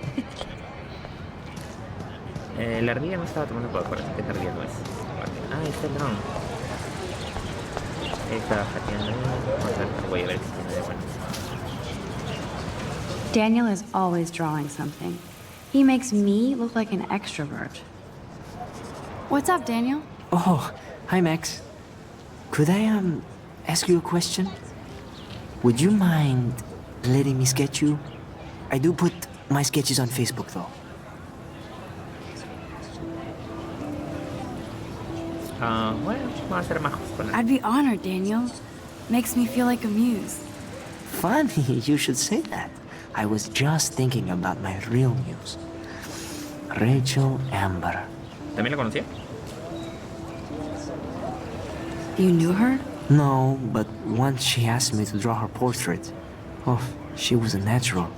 La ardilla no estaba tomando Coca-Cola, así que esta ardilla no es. Ah, ahí está el dron. Ahí está hackeando. Vamos a ver, voy a ver si tiene de bueno. Daniel is always drawing something. He makes me look like an extrovert. What's up, Daniel? Oh, hi, Max. Could I, ask you a question? Would you mind letting me sketch you? I do put my sketches on Facebook, though. Bueno, vamos a ser majos con él. I'd be honored, Daniel. Makes me feel like a muse. Funny you should say that. I was just thinking about my real muse. Rachel Amber. ¿También la conocía? You knew her? No, but once she asked me to draw her portrait. Oh, she was a natural.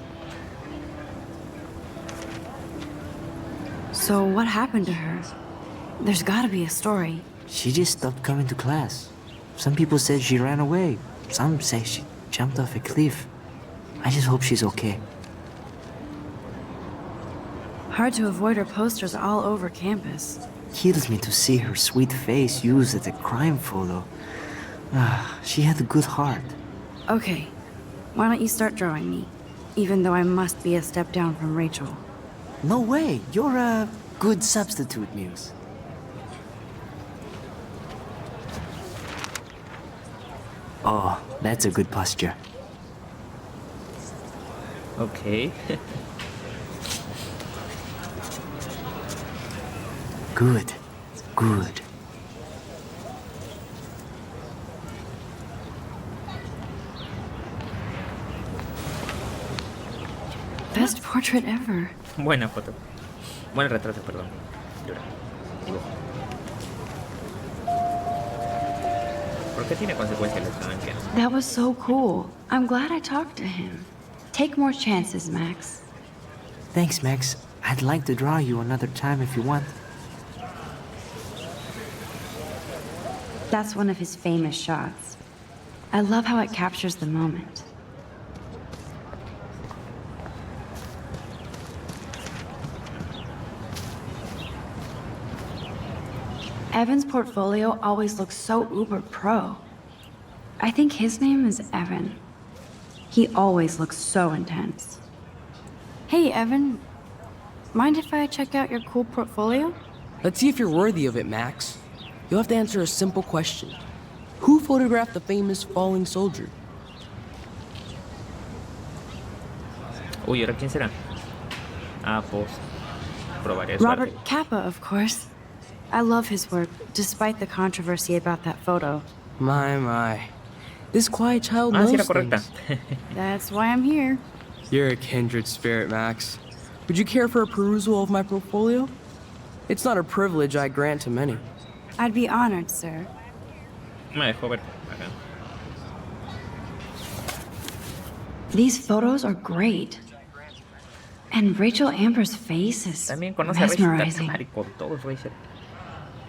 So what happened to her? There's gotta be a story. She just stopped coming to class. Some people said she ran away. Some say she jumped off a cliff. I just hope she's okay. Hard to avoid her posters all over campus. Kills me to see her sweet face used as a crime photo. She had a good heart. Okay, why don't you start drawing me? Even though I must be a step down from Rachel. No way, you're a good substitute, Muse. Oh, that's a good posture. Ok. Good, good. Best portrait ever. Buena foto. Buen retrato, perdón. Dura. ¿Por qué tiene consecuencias el examen que no? That was so cool. I'm glad I talked to him. Take more chances, Max. Thanks, Max. I'd like to draw you another time if you want. That's one of his famous shots. I love how it captures the moment. Evan's portfolio always looks so uber pro. I think his name is Evan. He always looks so intense. Hey, Evan. Mind if I check out your cool portfolio? Let's see if you're worthy of it, Max. You'll have to answer a simple question. Who photographed the famous falling soldier? Uy, ¿ahora quién será? Ah, pues probaré suerte. Robert Capa, of course. I love his work, despite the controversy about that photo. My. This quiet child Ah, sí, knows era correcta. things. That's why I'm here. You're a kindred spirit, Max. Would you care for a perusal of my portfolio? It's not a privilege I grant to many. I'd be honored, sir. Me dejó ver acá. These photos are great. And Rachel Amber's face is También conoce a Rachel. mesmerizing. Marico, todos Rachel.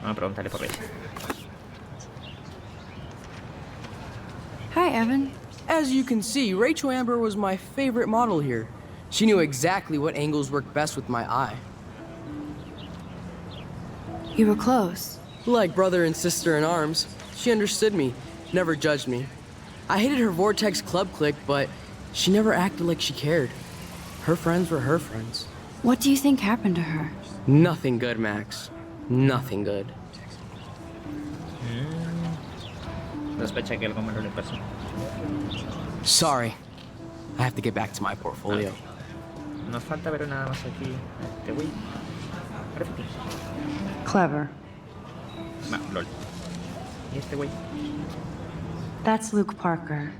Vamos a preguntarle por Rachel. Hi, Evan. As you can see, Rachel Amber was my favorite model here. She knew exactly what angles worked best with my eye. You were close. Like brother and sister in arms, she understood me, never judged me. I hated her Vortex Club clique, but she never acted like she cared. Her friends were her friends. What do you think happened to her? Nothing good, Max. Nothing good. Sospecha que algo malo le pasó. Sorry. I have to get back to my portfolio. Nos falta ver nada más aquí. Este güey. Graffiti. Clever. Va, lol. ¿Y este güey? That's Luke Parker.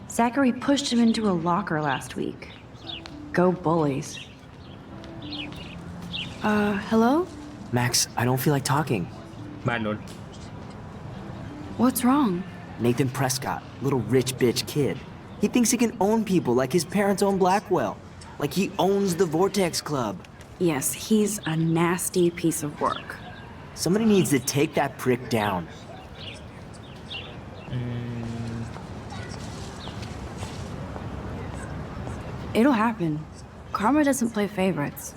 Zachary pushed him into a locker last week. Go bullies. Hello? Max, I don't feel like talking. Va, lol. What's wrong? Nathan Prescott, little rich bitch kid. He thinks he can own people like his parents own Blackwell. Like he owns the Vortex Club. Yes, he's a nasty piece of work. Somebody needs to take that prick down. It'll happen. Karma doesn't play favorites.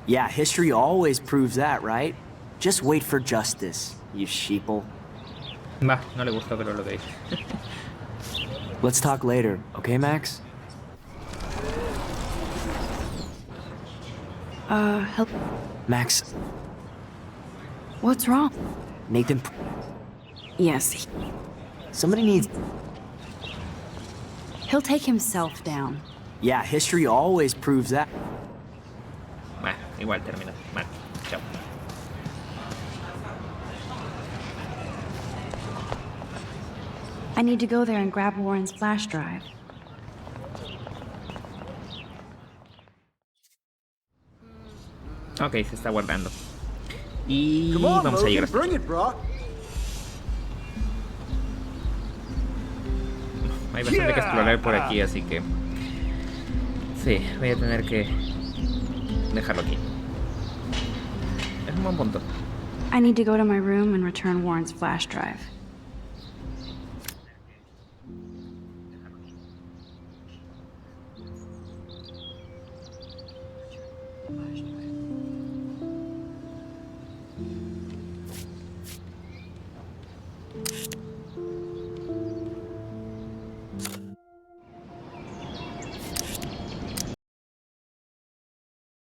Yeah, history always proves that, right? Just wait for justice, you sheeple. Va, no le gustó pero lo que dije. Let's talk later, okay, Max? Help. Max, What's wrong? Nathan. Yes, Somebody needs. he'll take himself down. Yeah, history always proves that. Bueno, igual termina. Bueno, chao. I need to go there and grab Warren's flash drive. Ok, se está guardando. Y vamos a llegar hasta aquí. Hay bastante que explorar por aquí, así que... Sí, voy a tener que dejarlo aquí. Es un buen punto. I need to go to my room and return Warren's flash drive.